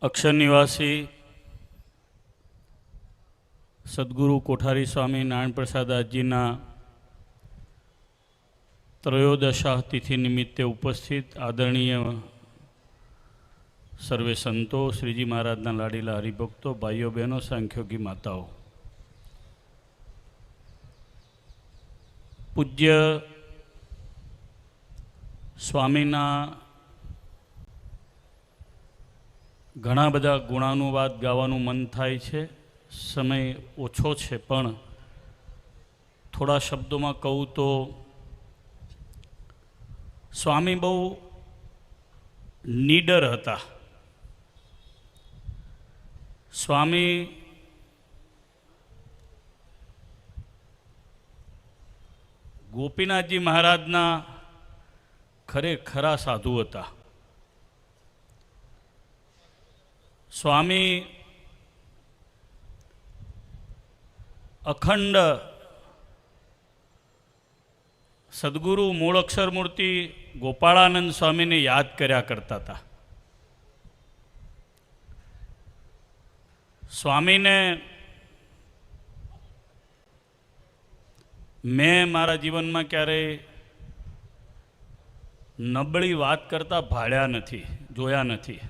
અક્ષર નિવાસી સદગુરુ કોઠારી સ્વામી નારાયણ પ્રસાદ આજીના ત્રયોદશા તિથિ નિમિત્તે ઉપસ્થિત આદરણીય સર્વે સંતો, શ્રીજી મહારાજના લાડીલા હરિભક્તો, ભાઈઓ બહેનો, સાંખ્યોગી માતાઓ, પૂજ્ય સ્વામીના ઘણા બધા ગુણાનુવાદ ગાવાનું મન થાય છે. સમય ઓછો છે, પણ થોડા શબ્દોમાં કહું તો સ્વામી બહુ નીડર હતા. સ્વામી ગોપીનાથજી મહારાજના ખરેખરા સાધુ હતા. સ્વામી અખંડ સદગુરુ મૂળ અક્ષર મૂર્તિ ગોપાળાનંદ સ્વામીને યાદ કર્યા કરતા હતા. સ્વામીને મેં મારા જીવનમાં ક્યારેય નબળી વાત કરતા ભાળ્યા નથી, જોયા નથી.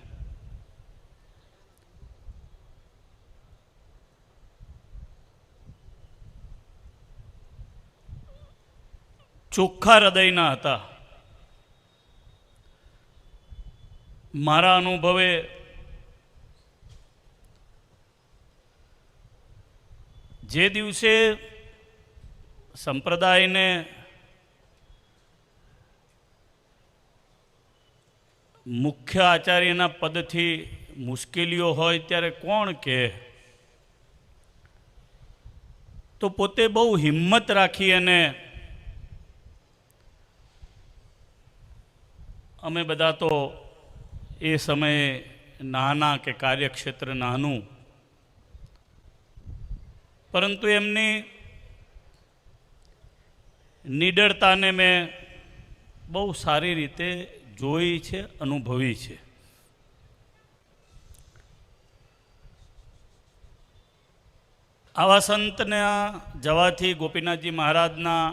ચોખ્ખા હૃદયના હતા. મારા અનુભવે જે દિવસે સંપ્રદાયને મુખ્ય આચાર્યના પદથી મુશ્કેલીઓ હોય ત્યારે કોણ કહે, તો પોતે બહુ હિંમત રાખી અને અમે બધા તો એ સમયે નાના કે કાર્યક્ષેત્ર નાનું, પરંતુ એમની નીડરતાને મેં બહુ સારી રીતે જોઈ છે, અનુભવી છે. આવા સંતને જવાથી ગોપીનાથજી મહારાજના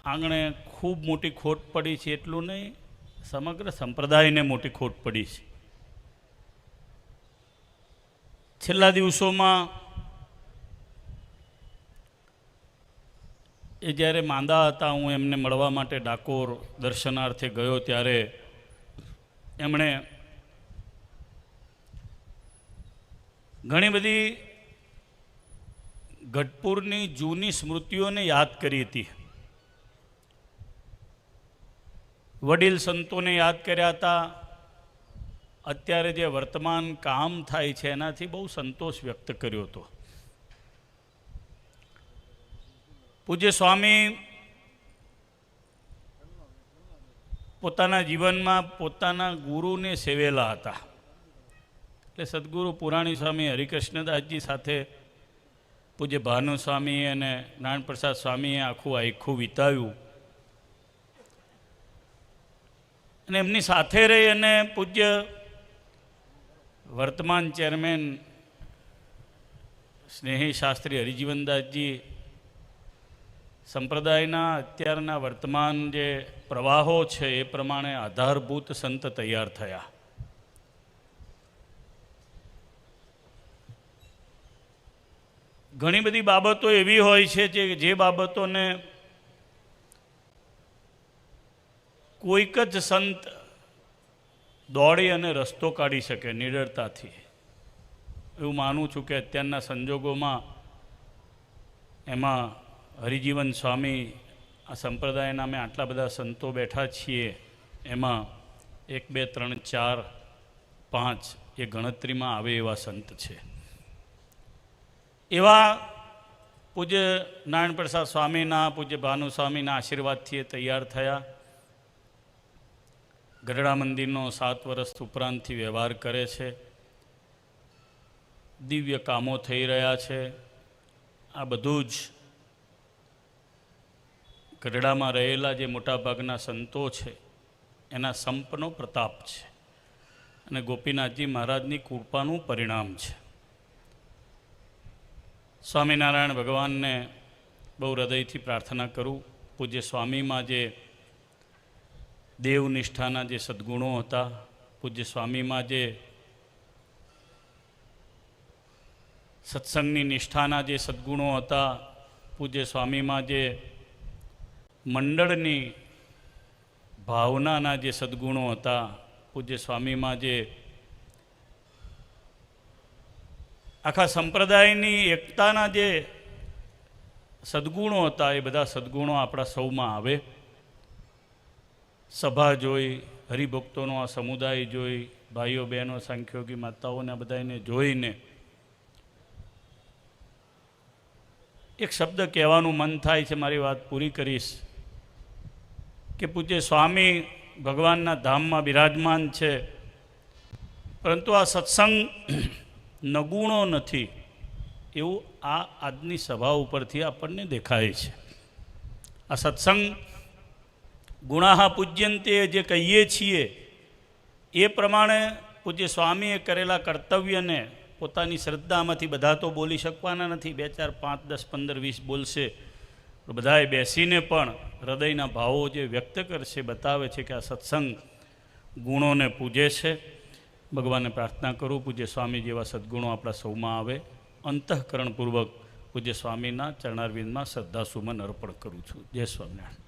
આંગણે ખૂબ મોટી ખોટ પડી છે. એટલું નહીં, સમગ્ર સંપ્રદાયને મોટી ખોટ પડી છે. છેલ્લા દિવસોમાં એ જ્યારે માંદા હતા, હું એમને મળવા માટે ડાકોર દર્શનાર્થે ગયો ત્યારે એમણે ઘણી બધી ગઢપુરની જૂની સ્મૃતિઓને યાદ કરી હતી. વડીલ સંતોને યાદ કર્યા હતા. અત્યારે જે વર્તમાન કામ થાય છે એનાથી બહુ સંતોષ વ્યક્ત કર્યો હતો. પૂજ્ય સ્વામી પોતાના જીવનમાં પોતાના ગુરુને સેવેલા હતા. એટલે સદગુરુ પુરાણી સ્વામી હરિકૃષ્ણદાસજી સાથે પૂજ્ય ભાનુ સ્વામી અને નારાયણ પ્રસાદ સ્વામીએ આખું વિતાવ્યું. અને એમની સાથે રહી અને પૂજ્ય વર્તમાન ચેરમેન સ્નેહી શાસ્ત્રી હરિજીવનદાસજી સંપ્રદાયના અત્યારના વર્તમાન જે પ્રવાહો છે એ પ્રમાણે આધારભૂત સંત તૈયાર થયા. ઘણી બધી બાબતો એવી હોય છે જે બાબતોને કોઈક જ સંત દોડી અને રસ્તો કાઢી શકે નિડરતાથી. એવું માનું છું કે અત્યારના સંજોગોમાં એમાં હરિજીવન સ્વામી, આ સંપ્રદાયના અમે આટલા બધા સંતો બેઠા છીએ, એમાં 1, 2, 3, 4, 5 એ ગણતરીમાં આવે એવા સંત છે. એવા પૂજ્ય નારાયણ પ્રસાદ સ્વામીના, પૂજ્ય ભાનુ સ્વામીના આશીર્વાદથી એ તૈયાર થયા. ગઢડા મંદિરનો 7 વર્ષ ઉપરાંતથી વ્યવહાર કરે છે. દિવ્ય કામો થઈ રહ્યા છે. આ બધું જ ગઢડામાં રહેલા જે મોટાભાગના સંતો છે એના સંપનો પ્રતાપ છે. અને ગોપીનાથજી મહારાજની કૃપાનું પરિણામ છે. સ્વામિનારાયણ ભગવાનને બહુ હૃદયથી પ્રાર્થના કરું, પૂજ્ય સ્વામીમાં જે દેવનિષ્ઠાના જે સદ્ગુણો હતા, પૂજ્ય સ્વામીમાં જે સત્સંગની નિષ્ઠાના જે સદ્ગુણો હતા, પૂજ્ય સ્વામીમાં જે મંડળની ભાવનાના જે સદ્ગુણો હતા, પૂજ્ય સ્વામીમાં જે આખા સંપ્રદાયની એકતાના જે સદ્ગુણો હતા, એ બધા સદ્ગુણો આપણા સૌમાં આવે. સભા જોઈ, હરિભક્તોનો આ સમુદાય જોઈ, ભાઈઓ બહેનો સાંખ્યોગી માતાઓને આ બધાને જોઈને એક શબ્દ કહેવાનું મન થાય છે. મારી વાત પૂરી કરીશ કે પૂજ્ય સ્વામી ભગવાનના ધામમાં બિરાજમાન છે, પરંતુ આ સત્સંગ નગુણો નથી એવું આ આજની સભા ઉપરથી આપણને દેખાય છે. આ સત્સંગ ગુણાહ પૂજ્યંતે જે કહીએ છીએ એ પ્રમાણે પૂજ્ય સ્વામીએ કરેલા કર્તવ્યને પોતાની શ્રદ્ધામાંથી બધા તો બોલી શકવાના નથી, 2, 4, 5, 10, 15, 20 બોલશે, બધાએ બેસીને પણ હૃદયના ભાવો જે વ્યક્ત કરશે બતાવે છે કે આ સત્સંગ ગુણોને પૂજે છે. ભગવાનને પ્રાર્થના કરું પૂજ્ય સ્વામી જેવા સદ્ગુણો આપણા સૌમાં આવે. અંતઃકરણપૂર્વક પૂજ્ય સ્વામીના ચરણારવિંદમાં શ્રદ્ધાસુમન અર્પણ કરું છું. જય સ્વામિનારાયણ.